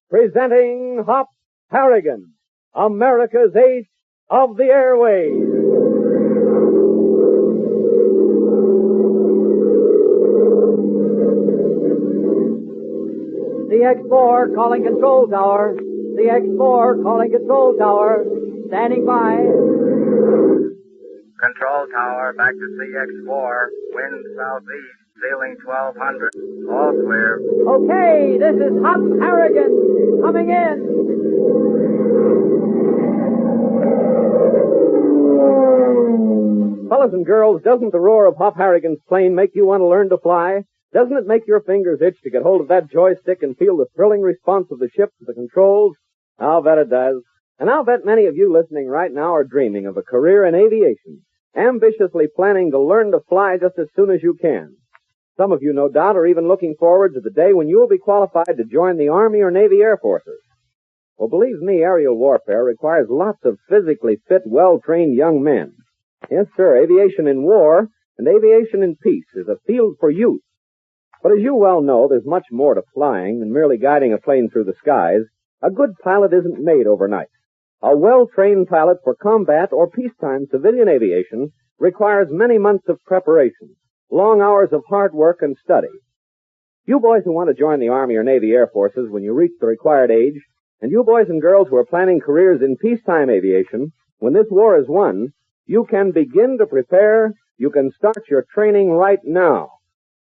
presenting Hop Harrigan, America's Ace of the Airways. CX-4 calling control tower. CX-4 calling control tower. Standing by. Control tower, back to CX-4. Wind southeast, ceiling 1200. All clear. Okay, this is Hop Harrigan coming in. Fellas and girls, doesn't the roar of Hop Harrigan's plane make you want to learn to fly? Doesn't it make your fingers itch to get hold of that joystick and feel the thrilling response of the ship to the controls? I'll bet it does. And I'll bet many of you listening right now are dreaming of a career in aviation, ambitiously planning to learn to fly just as soon as you can. Some of you, no doubt, are even looking forward to the day when you will be qualified to join the Army or Navy Air Forces. Well, believe me, aerial warfare requires lots of physically fit, well-trained young men. Yes, sir, aviation in war and aviation in peace is a field for youth. But as you well know, there's much more to flying than merely guiding a plane through the skies. A good pilot isn't made overnight. A well-trained pilot for combat or peacetime civilian aviation requires many months of preparation, long hours of hard work and study. You boys who want to join the Army or Navy Air Forces when you reach the required age, and you boys and girls who are planning careers in peacetime aviation, when this war is won, you can begin to prepare. You can start your training right now.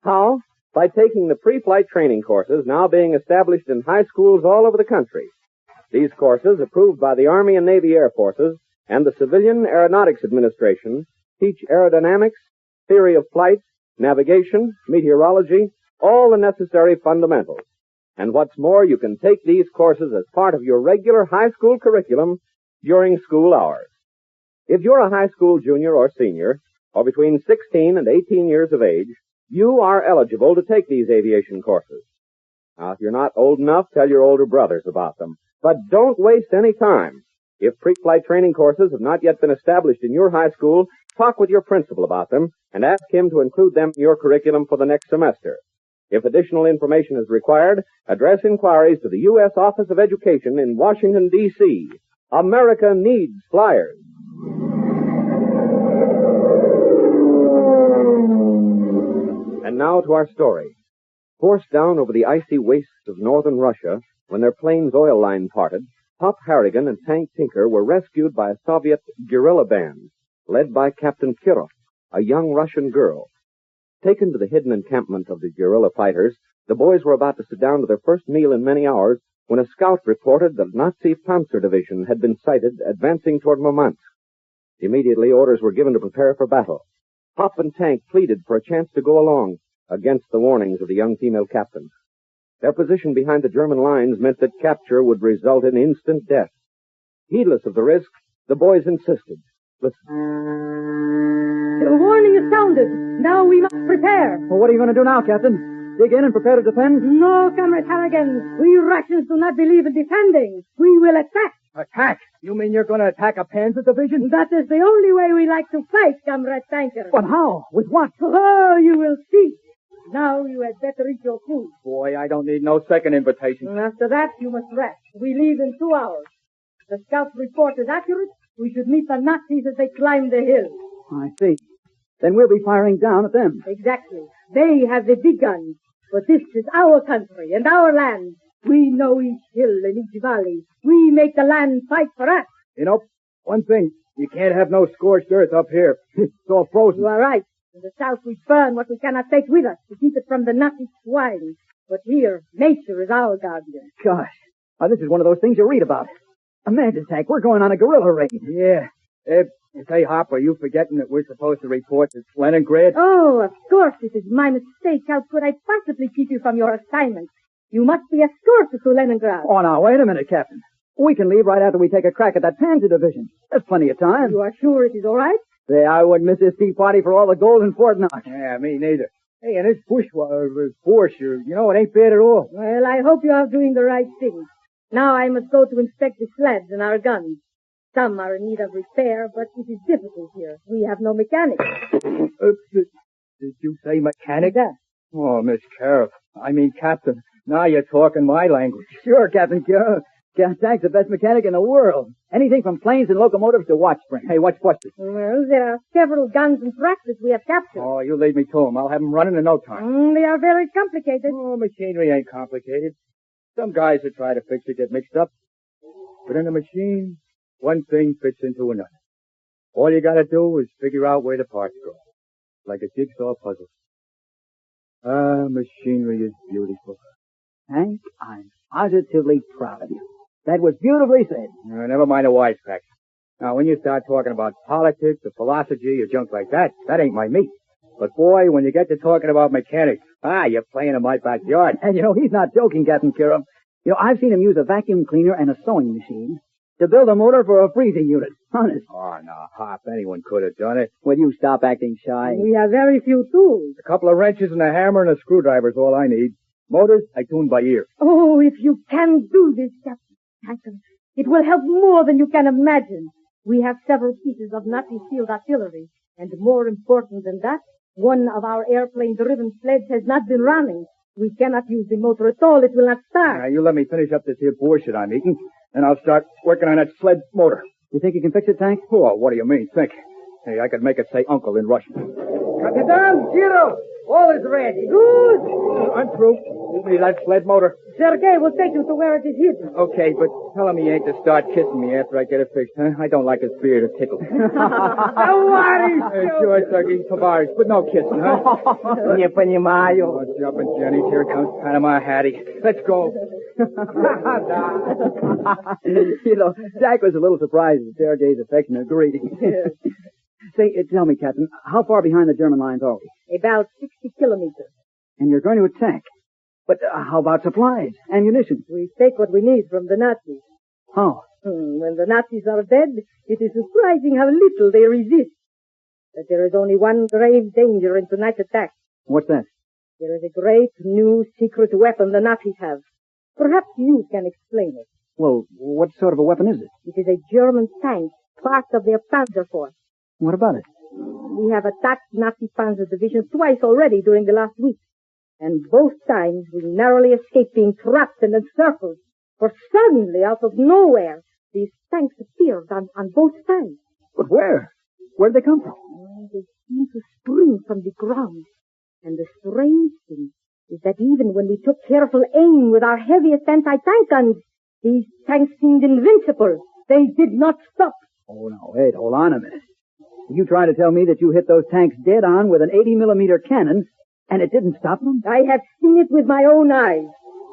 How? By taking the pre-flight training courses now being established in high schools all over the country. These courses, approved by the Army and Navy Air Forces and the Civilian Aeronautics Administration, teach aerodynamics, theory of flight, navigation, meteorology, all the necessary fundamentals. And what's more, you can take these courses as part of your regular high school curriculum during school hours. If you're a high school junior or senior, or between 16 and 18 years of age, you are eligible to take these aviation courses. Now, if you're not old enough, tell your older brothers about them. But don't waste any time. If pre-flight training courses have not yet been established in your high school, talk with your principal about them and ask him to include them in your curriculum for the next semester. If additional information is required, address inquiries to the U.S. Office of Education in Washington, D.C. America needs flyers. And now to our story. Forced down over the icy wastes of northern Russia, when their plane's oil line parted, Hop Harrigan and Tank Tinker were rescued by a Soviet guerrilla band, led by Captain Kirov, a young Russian girl. Taken to the hidden encampment of the guerrilla fighters, the boys were about to sit down to their first meal in many hours when a scout reported that Nazi Panzer Division had been sighted advancing toward Murmansk. Immediately, orders were given to prepare for battle. Hop and Tank pleaded for a chance to go along against the warnings of the young female captain. Their position behind the German lines meant that capture would result in instant death. Heedless of the risk, the boys insisted. Listen. The warning is sounded. Now we must prepare. Well, what are you going to do now, Captain? Dig in and prepare to defend? No, Comrade Harrigan. We Russians do not believe in defending. We will attack. Attack? You mean you're going to attack a Panzer Division? That is the only way we like to fight, Comrade Tanker. But how? With what? Oh, you will see. Now you had better eat your food. Boy, I don't need no second invitation. And after that, you must rest. We leave in 2 hours. The scout's report is accurate. We should meet the Nazis as they climb the hill. I see. Then we'll be firing down at them. Exactly. They have the big guns. But this is our country and our land. We know each hill and each valley. We make the land fight for us. You know, one thing. You can't have no scorched earth up here. It's all frozen. You are right. In the south we burn what we cannot take with us to keep it from the Nazi swine. But here, nature is our guardian. Gosh. Now, this is one of those things you read about. Imagine, Tank, we're going on a guerrilla raid. Yeah. Say, Hop, are you forgetting that we're supposed to report to Leningrad? Oh, of course it is my mistake. How could I possibly keep you from your assignment? You must be escorted to Leningrad. Oh, now, wait a minute, Captain. We can leave right after we take a crack at that Panzer Division. There's plenty of time. You are sure it is all right? Say, I wouldn't miss this tea party for all the gold in Fort Knox. Yeah, me neither. Hey, and this force, you know, it ain't bad at all. Well, I hope you are doing the right thing. Now I must go to inspect the sleds and our guns. Some are in need of repair, but it is difficult here. We have no mechanics. Did you say mechanic? Yeah. Oh, Miss Captain. Now you're talking my language. Sure, Captain Kira. Tank's the best mechanic in the world. Anything from planes and locomotives to watch springs. Hey, what's busted? Well, there are several guns and trucks that we have captured. Oh, you lead me to them. I'll have them running in no time. They are very complicated. Oh, machinery ain't complicated. Some guys that try to fix it get mixed up. But in a machine, one thing fits into another. All you gotta do is figure out where the parts go. Like a jigsaw puzzle. Machinery is beautiful. Hank, I'm positively proud of you. That was beautifully said. Never mind the wisecracks. Now, when you start talking about politics or philosophy or junk like that, that ain't my meat. But boy, when you get to talking about mechanics, you're playing in my backyard. And he's not joking, Captain Kira. I've seen him use a vacuum cleaner and a sewing machine to build a motor for a freezing unit. Honest. Oh, no, Hop, anyone could have done it. Will you stop acting shy? We have very few tools. A couple of wrenches and a hammer and a screwdriver is all I need. Motors, I tune by ear. Oh, if you can do this, Captain Hanson, it will help more than you can imagine. We have several pieces of Nazi field artillery, and more important than that, one of our airplane-driven sleds has not been running. We cannot use the motor at all. It will not start. Now, you let me finish up this here bullshit I'm eating, and I'll start working on that sled motor. You think you can fix it, Tank? Oh, what do you mean, think? Hey, I could make it say uncle in Russian. Kapitan Giro, all is ready. Good. Untrue. Give me that sled motor. Sergei will take you to where it is hidden. Okay, but tell him he ain't to start kissing me after I get it fixed, huh? I don't like his beard to tickle. Sure, Sergei, Tavares, but no kissing, huh? Не понимаю. Oh, jumping Jennies, here comes Panama Hattie. Let's go. Jack was a little surprised at Sergei's affectionate greeting. Say, tell me, Captain, how far behind the German lines are we? About 60 kilometers. And you're going to attack. But how about supplies, ammunition? We take what we need from the Nazis. How? When the Nazis are dead, it is surprising how little they resist. But there is only one grave danger in tonight's attack. What's that? There is a great new secret weapon the Nazis have. Perhaps you can explain it. Well, what sort of a weapon is it? It is a German tank, part of their Panzer Force. What about it? We have attacked Nazi Panzer divisions twice already during the last week. And both times we narrowly escaped being trapped and encircled. For suddenly, out of nowhere, these tanks appeared on both sides. But where? Where did they come from? They seemed to spring from the ground. And the strange thing is that even when we took careful aim with our heaviest anti-tank guns, these tanks seemed invincible. They did not stop. Oh, no, wait, hold on a minute. You trying to tell me that you hit those tanks dead on with an 80-millimeter cannon, and it didn't stop them? I have seen it with my own eyes.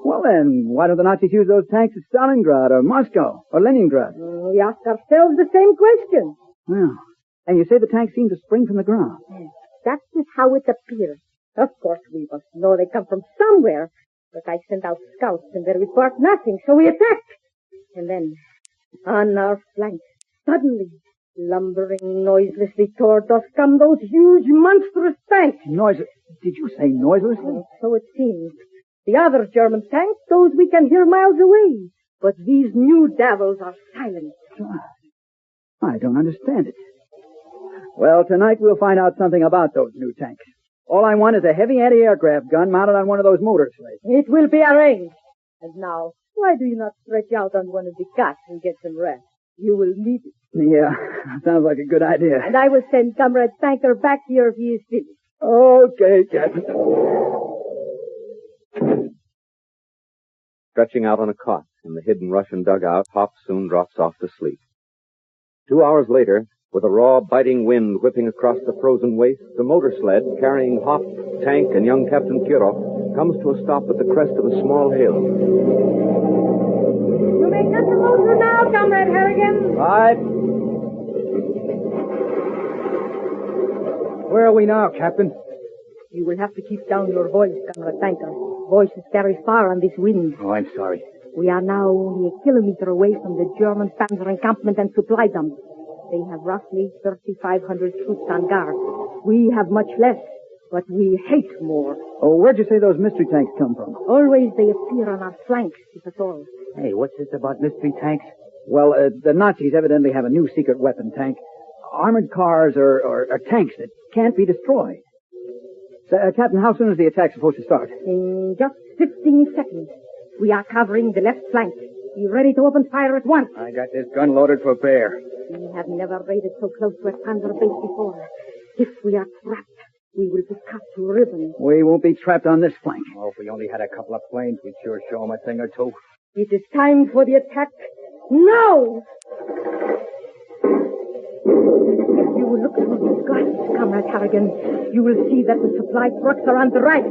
Well, then, why don't the Nazis use those tanks at Stalingrad or Moscow or Leningrad? We ask ourselves the same question. Well, and you say the tanks seem to spring from the ground. That is how it appears. Of course, we must know they come from somewhere. But I sent out scouts and they report nothing, so we attacked. And then, on our flank, suddenly, lumbering noiselessly toward us come those huge, monstrous tanks. Did you say noiselessly? So it seems. The other German tanks, those we can hear miles away. But these new devils are silent. I don't understand it. Well, tonight we'll find out something about those new tanks. All I want is a heavy anti-aircraft gun mounted on one of those motor sleds. It will be arranged. And now, why do you not stretch out on one of the cots and get some rest? You will need it. Yeah, sounds like a good idea. And I will send Comrade Tanker back here if he is finished. Okay, Captain. Stretching out on a cot in the hidden Russian dugout, Hop soon drops off to sleep. 2 hours later, with a raw, biting wind whipping across the frozen waste, the motor sled carrying Hop, Tank, and young Captain Kirov comes to a stop at the crest of a small hill. You may cut the motor now, Comrade Harrigan. Right. Where are we now, Captain? You will have to keep down your voice, Comrade Tanker. Voices carry far on this wind. Oh, I'm sorry. We are now only a kilometer away from the German Panzer encampment and supply dump. They have roughly 3,500 troops on guard. We have much less, but we hate more. Oh, where'd you say those mystery tanks come from? Always they appear on our flanks, if at all. Hey, what's this about mystery tanks? Well, the Nazis evidently have a new secret weapon tank. Armored cars or tanks that can't be destroyed. Captain, how soon is the attack supposed to start? In just 15 seconds. We are covering the left flank. Be ready to open fire at once. I got this gun loaded for bear. We have never raided so close to a Panzer base before. If we are trapped, we will be cut to ribbons. We won't be trapped on this flank. Oh, if we only had a couple of planes, we'd sure show them a thing or two. It is time for the attack. Now! If you will look through these glasses, Comrade Harrigan, you will see that the supply trucks are on the right.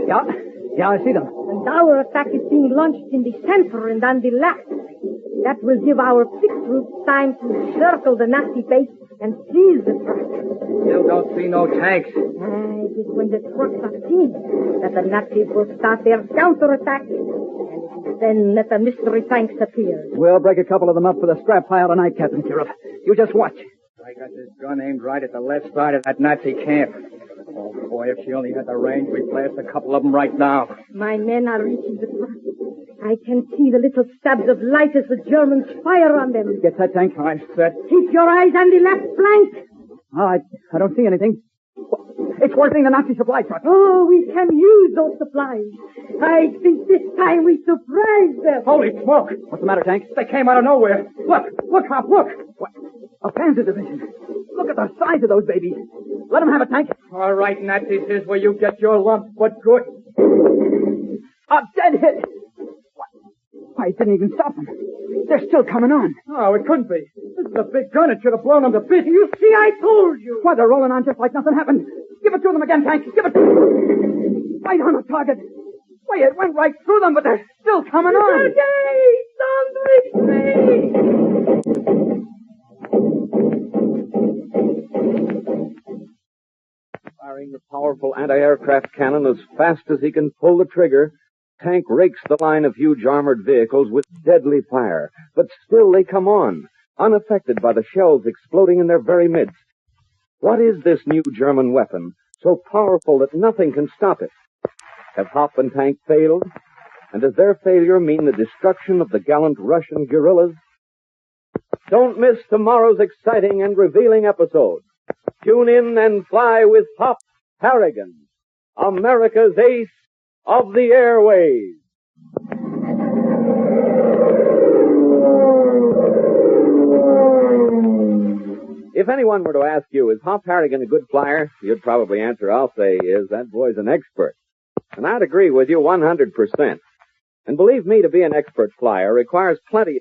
Yeah, I see them. And our attack is being launched in the center and on the left. That will give our picked troops time to circle the Nazi base and seize the trucks. Still don't see no tanks. It is when the trucks are seen that the Nazis will start their counterattack. And it is then that the mystery tanks appear. We'll break a couple of them up for the scrap pile tonight, Captain Kirov. You just watch. I got this gun aimed right at the left side of that Nazi camp. Oh, boy, if she only had the range, we'd blast a couple of them right now. My men are reaching the trucks. I can see the little stabs of light as the Germans fire on them. Get that tank. I'm set. Keep your eyes on the left flank. I don't see anything. It's working the Nazi supply truck. Oh, we can use those supplies. I think this time we surprise them. Holy smoke! What's the matter, Tank? They came out of nowhere. Look, Hop, look. What? A Panzer division. Look at the size of those babies. Let them have it, Tank. All right, Nazis, here's where you get your lump, but good. A dead hit. Why, it didn't even stop them. They're still coming on. Oh, it couldn't be. This is a big gun. It should have blown them to bits. You see, I told you. Why, they're rolling on just like nothing happened. Give it to them again, Tank. Give it to them. Right on the target. Why, it went right through them, but they're still coming on. Firing the powerful anti-aircraft cannon as fast as he can pull the trigger, Tank rakes the line of huge armored vehicles with deadly fire. But still they come on, unaffected by the shells exploding in their very midst. What is this new German weapon, so powerful that nothing can stop it? Have Hop and Tank failed? And does their failure mean the destruction of the gallant Russian guerrillas? Don't miss tomorrow's exciting and revealing episode. Tune in and fly with Hop Harrigan, America's ace of the airways. If anyone were to ask you, is Hop Harrigan a good flyer? You'd probably answer, I'll say, is that boy's an expert. And I'd agree with you 100%. And believe me, to be an expert flyer requires plenty